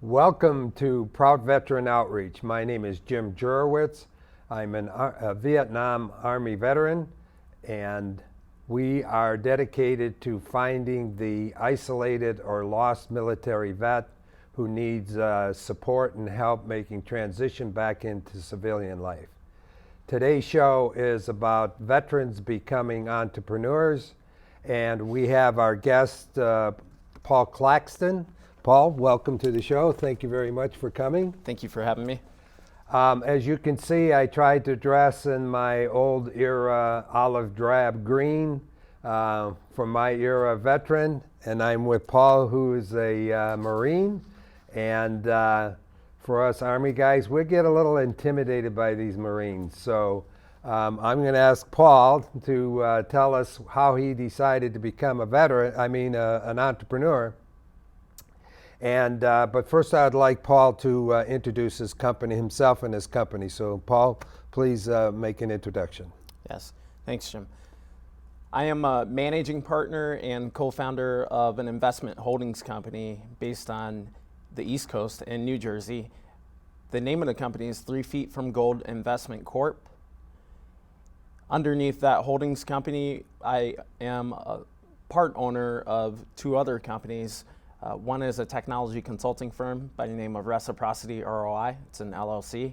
Welcome to Proud Veteran Outreach. My name is Jim Jurowitz. I'm a Vietnam Army veteran, and we are dedicated to finding the isolated or lost military vet who needs support and help making transition back into civilian life. Today's show is about veterans becoming entrepreneurs, and we have our guest, Paul Claxton. Paul, welcome to the show. Thank you very much for coming. Thank you for having me. As you can see, I tried to dress in my old era olive drab green from my era veteran, and I'm with Paul, who is a Marine. And for us Army guys, we get a little intimidated by these Marines. So I'm going to ask Paul to tell us how he decided to become an entrepreneur. And but first, I'd like Paul to introduce himself and his company. So, Paul, please make an introduction. Yes, thanks, Jim. I am a managing partner and co-founder of an investment holdings company based on the East Coast in New Jersey. The name of the company is 3 Feet from Gold Investment Corp. Underneath that holdings company, I am a part owner of 2 other companies. One is a technology consulting firm by the name of Reciprocity ROI. It's an LLC.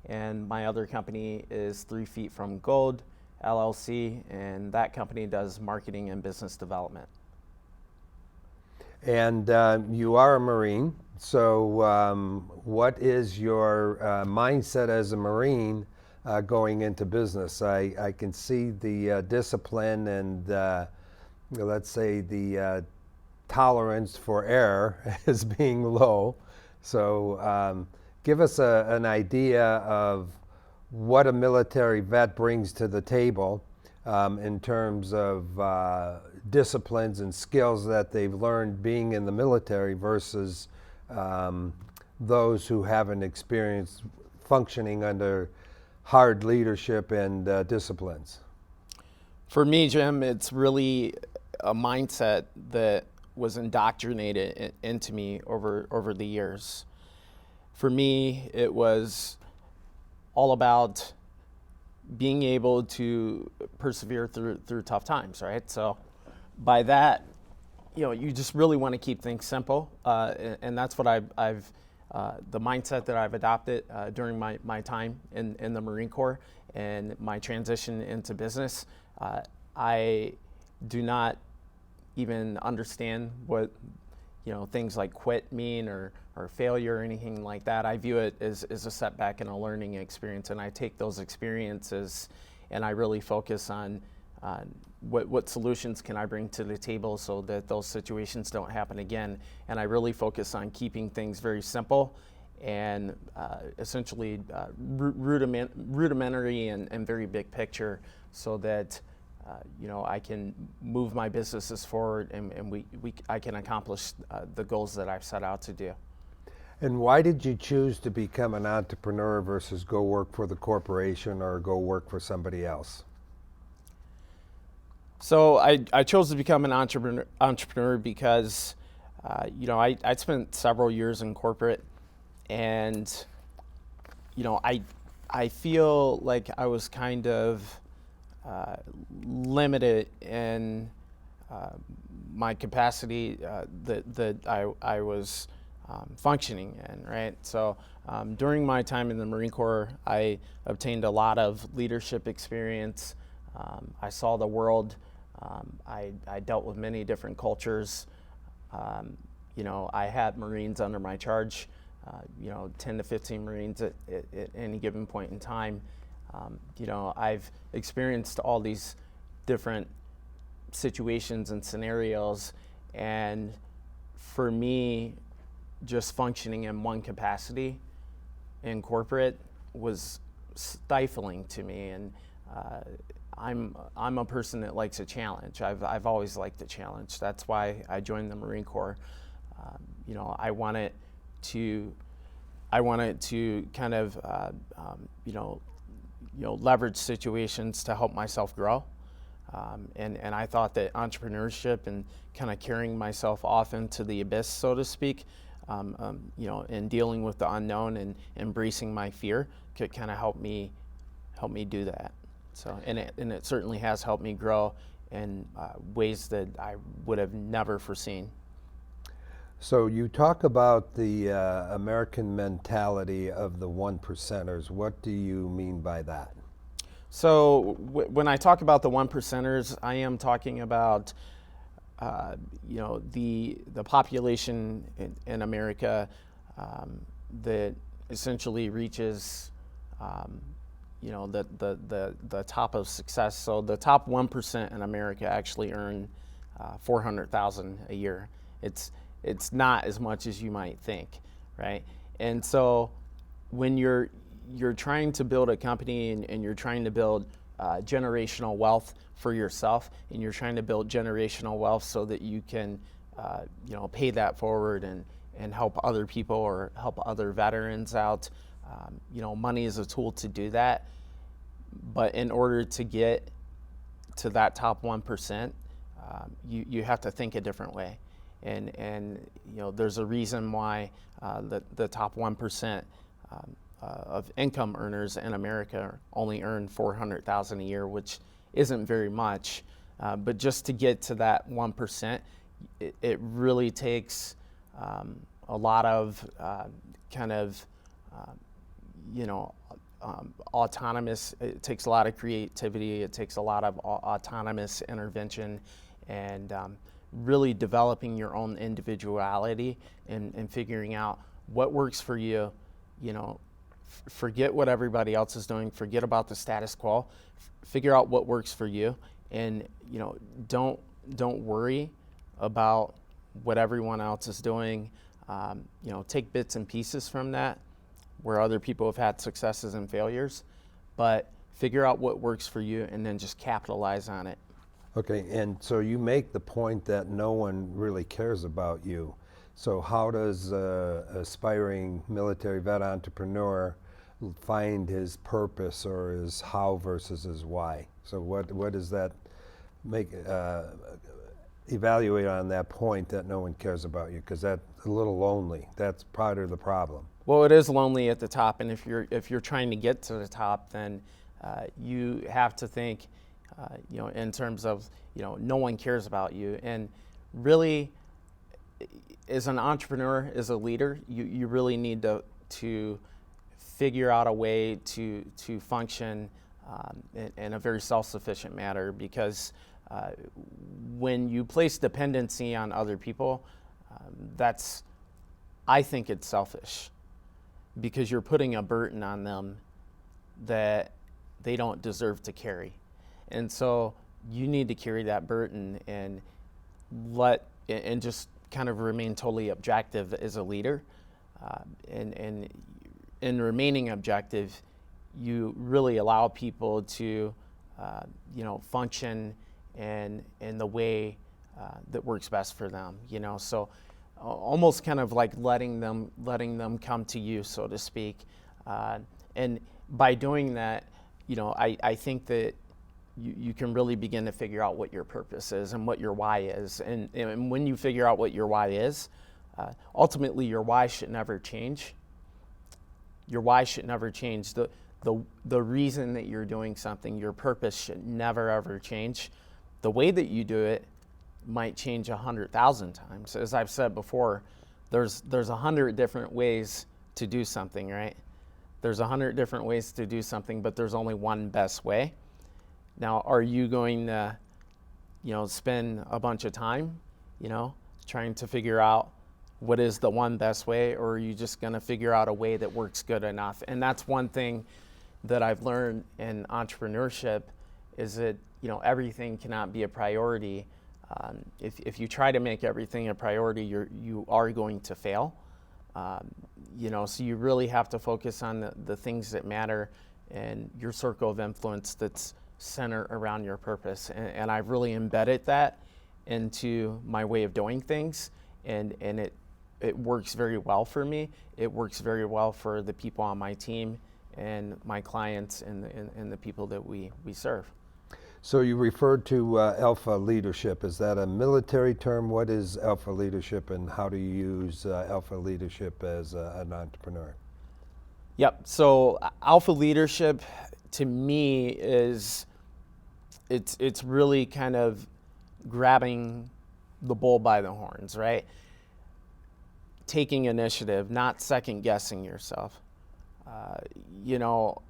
And my other company is 3 Feet from Gold LLC, and that company does marketing and business development. And you are a Marine. So what is your mindset as a Marine going into business? I can see the discipline and let's say the tolerance for error as being low. So give us an idea of what a military vet brings to the table in terms of disciplines and skills that they've learned being in the military versus those who haven't experienced functioning under hard leadership and disciplines. For me, Jim, it's really a mindset that was indoctrinated into me over the years. For me, it was all about being able to persevere through tough times, right? So by that, you just really want to keep things simple, and that's what I've the mindset that I've adopted during my time in the Marine Corps and my transition into business. I do not even understand what things like quit mean or failure or anything like that. I view it as a setback and a learning experience, and I take those experiences and I really focus on what solutions can I bring to the table so that those situations don't happen again. And I really focus on keeping things very simple and essentially rudimentary and very big picture, so that I can move my businesses forward and I can accomplish the goals that I've set out to do. And why did you choose to become an entrepreneur versus go work for the corporation or go work for somebody else? So I chose to become an entrepreneur because I spent several years in corporate, and I feel like I was kind of limited in my capacity that I was functioning in, right? So during my time in the Marine Corps, I obtained a lot of leadership experience. I saw the world. I dealt with many different cultures. I had Marines under my charge, 10 to 15 Marines at any given point in time. I've experienced all these different situations and scenarios, and for me, just functioning in one capacity in corporate was stifling to me. And I'm a person that likes a challenge. I've always liked a challenge. That's why I joined the Marine Corps. I wanted to kind of leverage situations to help myself grow. And I thought that entrepreneurship and kind of carrying myself off into the abyss, so to speak, in dealing with the unknown and embracing my fear could kind of help me do that. So, and it certainly has helped me grow in ways that I would have never foreseen. So you talk about the American mentality of the one percenters. What do you mean by that? So when I talk about the one percenters, I am talking about the population in America that essentially reaches the top of success. So the top 1% in America actually earn $400,000 a year. It's not as much as you might think, right? And so when you're trying to build a company and you're trying to build generational wealth for yourself, and you're trying to build generational wealth so that you can pay that forward and help other people or help other veterans out. Money is a tool to do that, but in order to get to that top 1%, you have to think a different way. And there's a reason why the top 1% of income earners in America only earn $400,000 a year, which isn't very much. But just to get to that 1%, it really takes a lot of autonomous. It takes a lot of creativity. It takes a lot of autonomous intervention, and really developing your own individuality and figuring out what works for you. Forget what everybody else is doing. Forget about the status quo. Figure out what works for you, and don't worry about what everyone else is doing. Take bits and pieces from that, where other people have had successes and failures, but figure out what works for you, and then just capitalize on it. Okay, and so you make the point that no one really cares about you. So how does an aspiring military vet entrepreneur find his purpose or his how versus his why? So what does that make, evaluate on that point that no one cares about you? Because that's a little lonely. That's part of the problem. Well, it is lonely at the top, and if you're trying to get to the top, then you have to think, in terms of, no one cares about you. And really, as an entrepreneur, as a leader, you really need to figure out a way to function in a very self-sufficient manner, because when you place dependency on other people, I think it's selfish, because you're putting a burden on them that they don't deserve to carry. And so you need to carry that burden and just kind of remain totally objective as a leader. And in remaining objective, you really allow people to function in the way that works best for them. So almost kind of like letting them come to you, so to speak. And by doing that, I think that you can really begin to figure out what your purpose is and what your why is. And when you figure out what your why is, ultimately your why should never change. Your why should never change. The reason that you're doing something, your purpose should never ever change. The way that you do it might change 100,000 times. As I've said before, there's 100 different ways to do something, right? There's 100 different ways to do something, but there's only one best way. Now, are you going to, spend a bunch of time, trying to figure out what is the one best way, or are you just going to figure out a way that works good enough? And that's one thing that I've learned in entrepreneurship, is that, everything cannot be a priority. If you try to make everything a priority, you are going to fail. So you really have to focus on the things that matter and your circle of influence that's centered around your purpose. And I've really embedded that into my way of doing things, and it works very well for me. It works very well for the people on my team and my clients and the people that we serve. So you referred to alpha leadership. Is that a military term? What is alpha leadership, and how do you use alpha leadership as an entrepreneur? Yep. So alpha leadership to me is it's really kind of grabbing the bull by the horns, right? Taking initiative, not second guessing yourself. You know,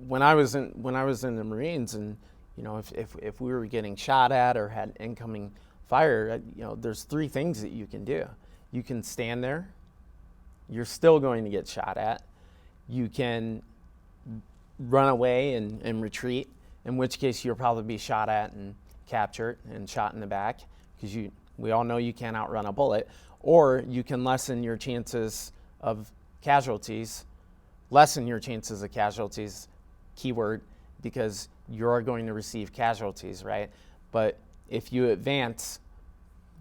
when I was in the Marines, and you know, if we were getting shot at or had incoming fire, you know, there's three things that you can do. You can stand there. You're still going to get shot at. You can run away and retreat, in which case you'll probably be shot at and captured and shot in the back, because we all know you can't outrun a bullet. Or you can lessen your chances of casualties, keyword, because you're going to receive casualties, right? But if you advance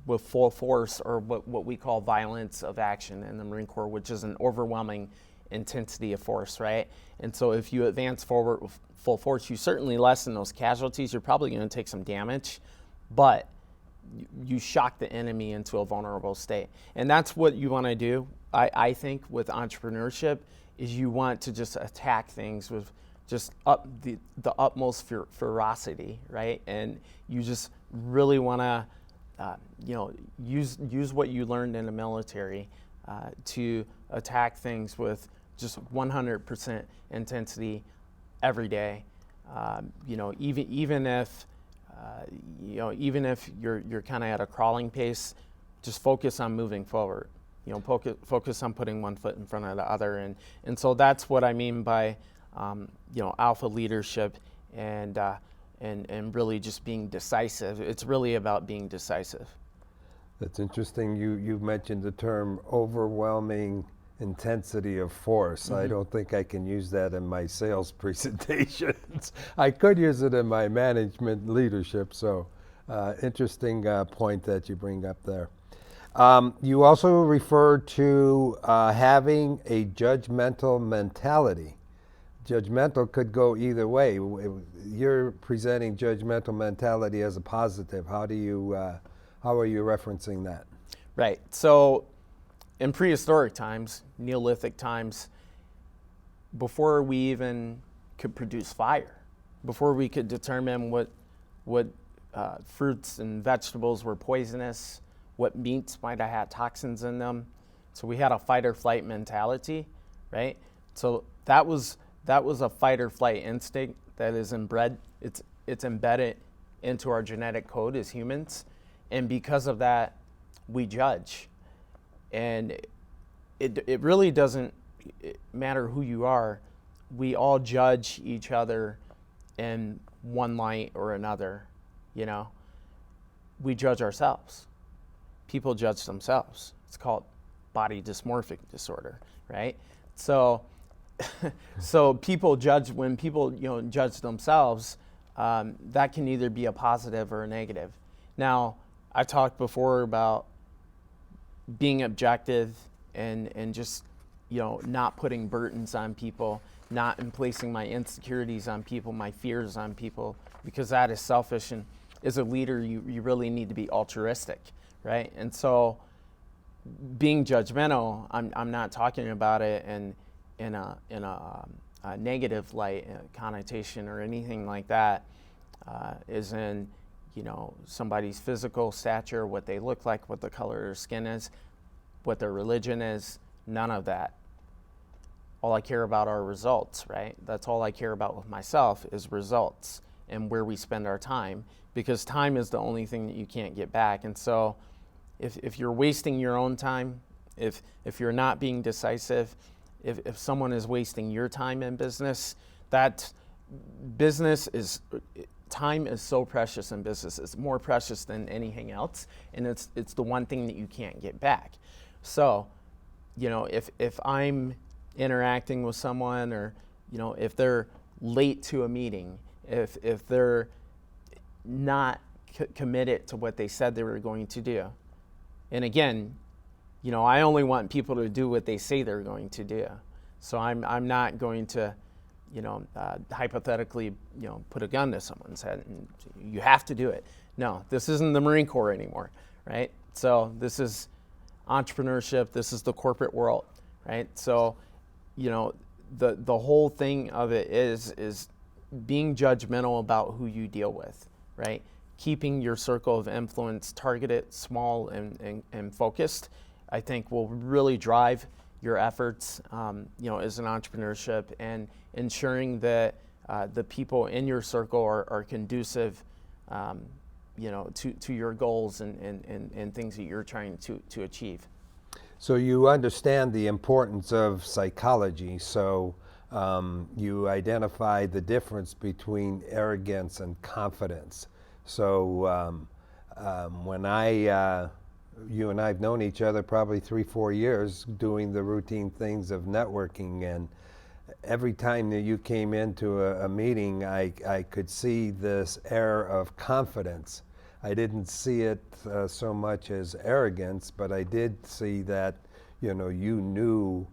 with full force, or what we call violence of action in the Marine Corps, which is an overwhelming intensity of force, right? And so if you advance forward with full force, you certainly lessen those casualties. You're probably going to take some damage, but you shock the enemy into a vulnerable state. And that's what you want to do, I think, with entrepreneurship, is you want to just attack things with just the utmost ferocity, right? And you just really want to use what you learned in the military to attack things with just 100% intensity every day. Even if you're kind of at a crawling pace, just focus on moving forward. Focus on putting one foot in front of the other, and so that's what I mean by alpha leadership, and really just being decisive. It's really about being decisive. That's interesting. You mentioned the term overwhelming intensity of force. I don't think I can use that in my sales presentations. I could use it in my management leadership. So interesting point that you bring up there. You also referred to having a judgmental mentality. Judgmental could go either way. You're presenting judgmental mentality as a positive. How are you referencing that? Right. So in prehistoric times, Neolithic times, before we even could produce fire, before we could determine what fruits and vegetables were poisonous, what meats might have had toxins in them, so we had a fight or flight mentality, right? So that was a fight or flight instinct that is inbred. It's embedded into our genetic code as humans, and because of that, we judge. And it really doesn't matter who you are. We all judge each other in one light or another. We judge ourselves. People judge themselves. It's called body dysmorphic disorder, right? So people judge. When people judge themselves, that can either be a positive or a negative. Now, I talked before about being objective and just not putting burdens on people, not placing my insecurities on people, my fears on people, because that is selfish. And as a leader, you really need to be altruistic, right? And so being judgmental, I'm not talking about it in a negative light, connotation or anything like that, as in somebody's physical stature, what they look like, what the color of their skin is, what their religion is. None of that. All I care about are results, right? That's all I care about with myself, is results and where we spend our time, because time is the only thing that you can't get back. And so if you're wasting your own time, if you're not being decisive, if someone is wasting your time in business, time is so precious in business. It's more precious than anything else, and it's the one thing that you can't get back. So, if I'm interacting with someone, or if they're late to a meeting, if they're not committed to what they said they were going to do, and again, I only want people to do what they say they're going to do. So I'm not going to hypothetically, put a gun to someone's head and you have to do it. No, this isn't the Marine Corps anymore, right? So this is entrepreneurship. This is the corporate world, right? So, the whole thing of it is being judgmental about who you deal with, right? Keeping your circle of influence targeted, small, and focused, I think will really drive your efforts, as an entrepreneurship, and ensuring that the people in your circle are conducive, to your goals and things that you're trying to achieve. So you understand the importance of psychology. So you identify the difference between arrogance and confidence. So when you and I have known each other probably 3-4 years doing the routine things of networking, and every time that you came into a meeting, I could see this air of confidence. I didn't see it so much as arrogance, but I did see that you knew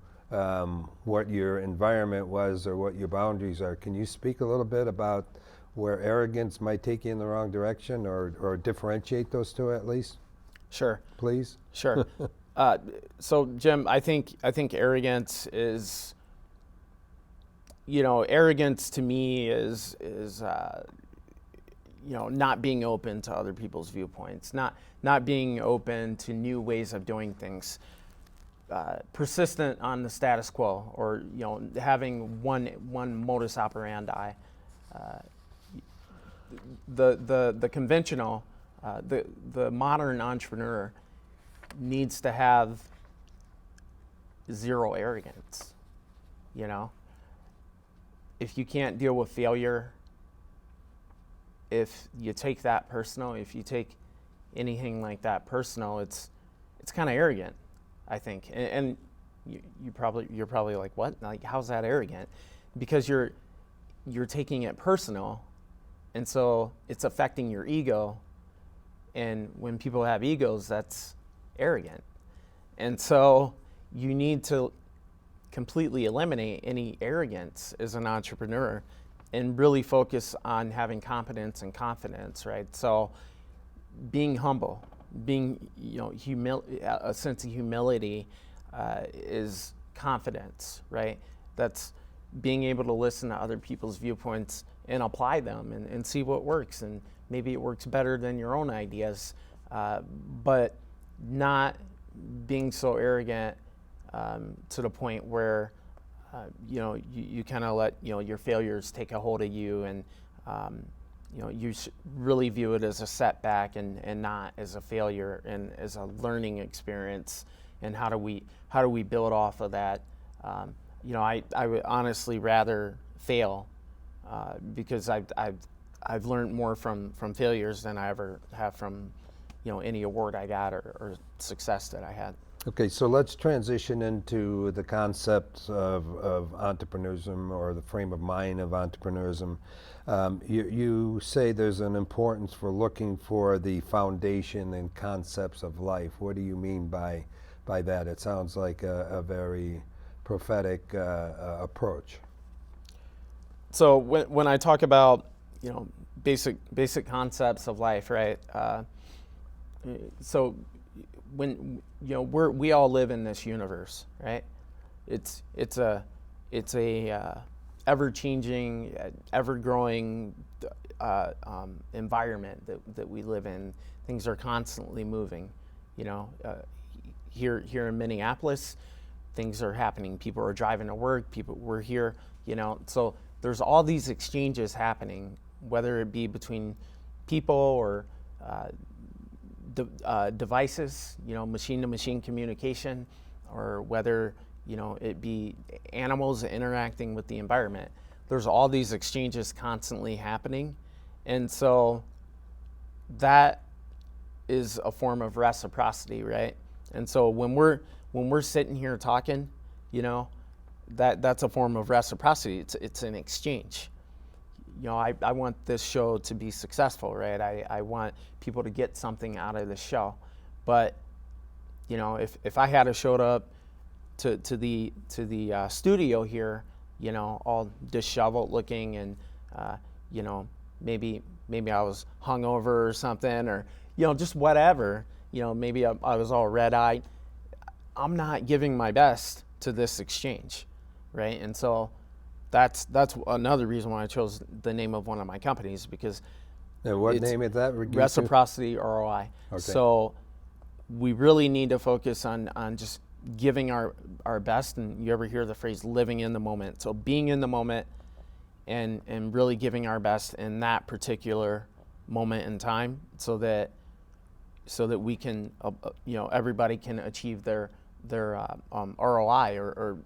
what your environment was or what your boundaries are. Can you speak a little bit about where arrogance might take you in the wrong direction, or differentiate those two at least? Sure. Please. Sure. So Jim, I think arrogance is, arrogance to me is not being open to other people's viewpoints, not being open to new ways of doing things, persistent on the status quo, or having one modus operandi. The conventional, the modern entrepreneur needs to have zero arrogance. If you can't deal with failure, if you take that personal, if you take anything like that personal, it's kind of arrogant, I think. And you're probably like, what? Like, how's that arrogant? Because you're taking it personal, and so it's affecting your ego. And when people have egos, that's arrogant. And so you need to completely eliminate any arrogance as an entrepreneur and really focus on having competence and confidence, right? So being humble, being, a sense of humility is confidence, right? That's being able to listen to other people's viewpoints and apply them and see what works. And maybe it works better than your own ideas, but not being so arrogant to the point where you kind of let your failures take a hold of you, and you really view it as a setback and not as a failure and as a learning experience. And how do we build off of that? I would honestly rather fail because I've learned more from failures than I ever have from any award I got or success that I had. Okay, so let's transition into the concept of entrepreneurism, or the frame of mind of entrepreneurism. You say there's an importance for looking for the foundation and concepts of life. What do you mean by that? It sounds like a very prophetic approach. So when I talk about basic concepts of life, right? So when we all live in this universe, right? It's a ever-changing, ever-growing environment that we live in. Things are constantly moving. Here in Minneapolis, things are happening. People are driving to work. We're here. So there's all these exchanges happening, whether it be between people or devices, machine-to-machine communication, or whether it be animals interacting with the environment. There's all these exchanges constantly happening, and so that is a form of reciprocity, right? And so when we're sitting here talking, that's a form of reciprocity. It's an exchange. I want this show to be successful, right? I want people to get something out of the show. But, if I had showed up to the studio here all disheveled looking, and maybe I was hungover or something, or just whatever. Maybe I was all red-eyed. I'm not giving my best to this exchange, right? And so that's another reason why I chose the name of one of my companies, because And what name is that? Reciprocity ROI. Okay. So we really need to focus on just giving our best, and you ever hear the phrase living in the moment. So being in the moment and really giving our best in that particular moment in time, so that we can everybody can achieve their ROI, or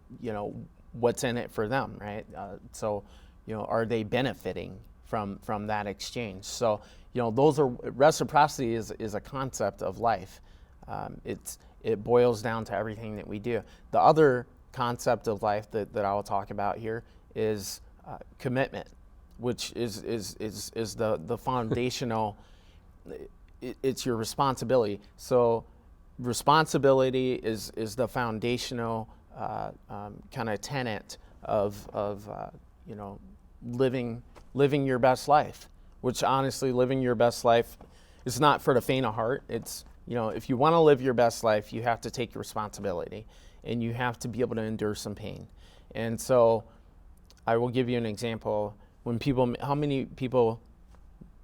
what's in it for them, right? So are they benefiting from that exchange? So those are reciprocity is a concept of life. It boils down to everything that we do. The other concept of life that I will talk about here is commitment, which is the foundational. It's your responsibility. So responsibility is the foundational kind of tenet of living your best life. Which honestly, living your best life is not for the faint of heart. It's if you want to live your best life, you have to take responsibility, and you have to be able to endure some pain. And so, I will give you an example. How many people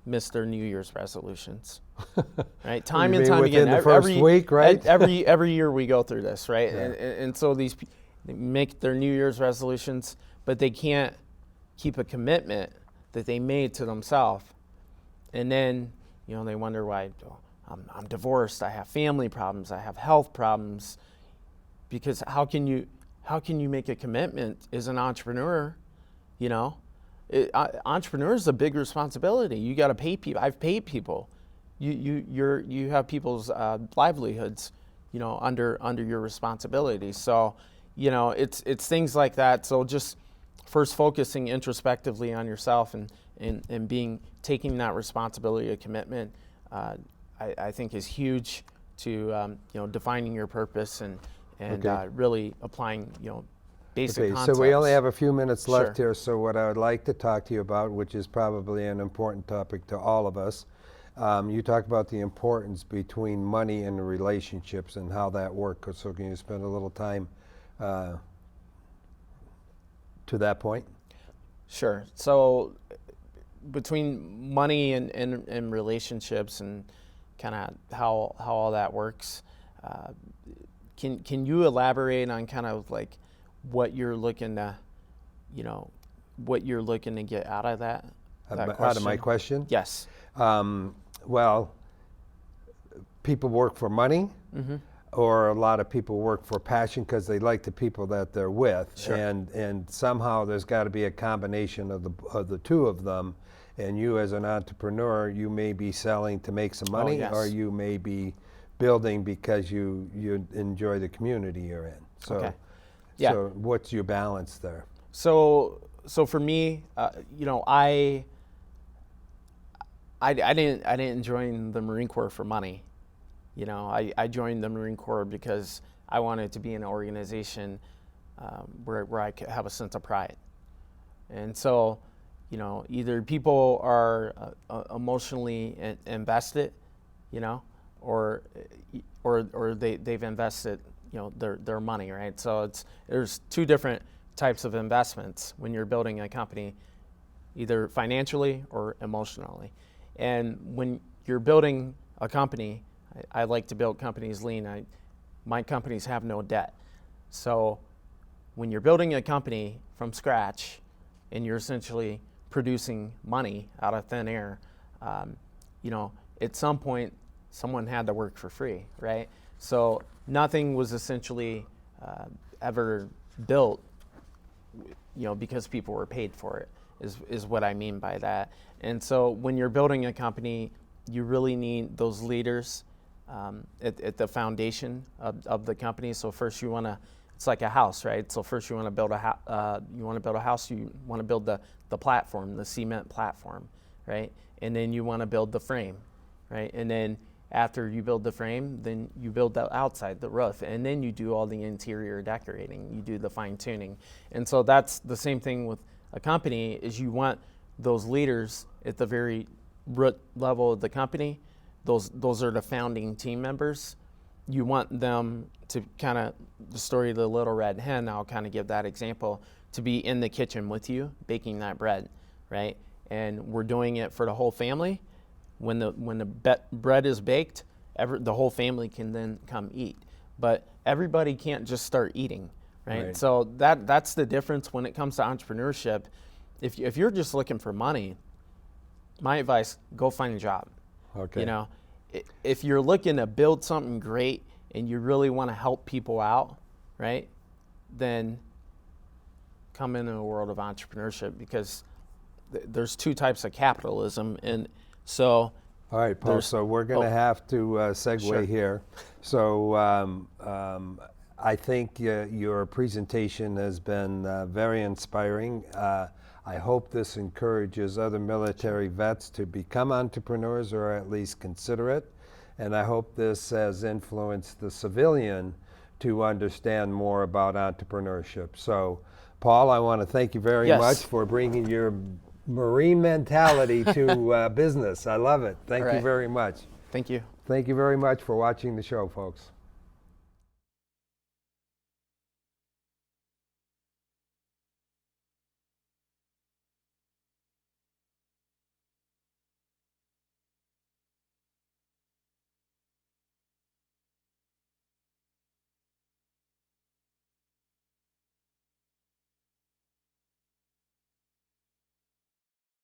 miss their New Year's resolutions? Right, time and time again. Within the first week, right? Every year we go through this, right? Yeah. And so they make their New Year's resolutions, but they can't keep a commitment that they made to themselves. And then they wonder why. I'm divorced. I have family problems. I have health problems. Because how can you make a commitment as an entrepreneur? Entrepreneur is a big responsibility. You got to pay people. I've paid people. You have people's livelihoods, under your responsibility. So, it's things like that. So just first focusing introspectively on yourself and taking that responsibility of commitment, I think is huge to defining your purpose and Okay. really applying basic Okay, concepts. so we only have a few minutes left Sure. here, so what I would like to talk to you about, which is probably an important topic to all of us, you talk about the importance between money and relationships and how that works. So can you spend a little time to that point? Sure. So between money and relationships and kind of how all that works, can you elaborate on kind of like what you're looking to get out of that Out of my question? Yes. Well, people work for money, or a lot of people work for passion because they like the people that they're with. Sure. And somehow there's got to be a combination of the two of them. And you as an entrepreneur, you may be selling to make some money, yes. or you may be building because you enjoy the community you're in. So, Okay. Yeah. So what's your balance there? So for me, I didn't join the Marine Corps for money. I joined the Marine Corps because I wanted to be in an organization where I could have a sense of pride. And so, either people are emotionally invested, or they've invested, their money, right? So there's two different types of investments when you're building a company, either financially or emotionally. And when you're building a company, I like to build companies lean. My companies have no debt. So when you're building a company from scratch and you're essentially producing money out of thin air, at some point someone had to work for free, right? So nothing was essentially ever built, because people were paid for it, is what I mean by that. And so when you're building a company, you really need those leaders at the foundation of the company. So first it's like a house, right? So first you want to build a house, you want to build the platform, the cement platform, right? And then you want to build the frame, right? And then after you build the frame, then you build the outside, the roof, and then you do all the interior decorating. You do the fine tuning. And so that's the same thing with a company, is you want those leaders at the very root level of the company. Those are the founding team members. You want them to kind of, the story of the little red hen, I'll kind of give that example, to be in the kitchen with you, baking that bread, right? And we're doing it for the whole family. When the bread is baked, the whole family can then come eat. But everybody can't just start eating, right? So that's the difference when it comes to entrepreneurship. If you're just looking for money, my advice, go find a job. Okay. You know, if you're looking to build something great and you really want to help people out, right, then come into a world of entrepreneurship, because there's two types of capitalism. And so, all right, Paul, so we're going to have to segue Sure. here. So I think your presentation has been very inspiring. I hope this encourages other military vets to become entrepreneurs, or at least consider it. And I hope this has influenced the civilian to understand more about entrepreneurship. So, Paul, I want to thank you very Yes. much for bringing your Marine mentality to business. I love it. Thank you right. very much. Thank you. Thank you very much for watching the show, folks.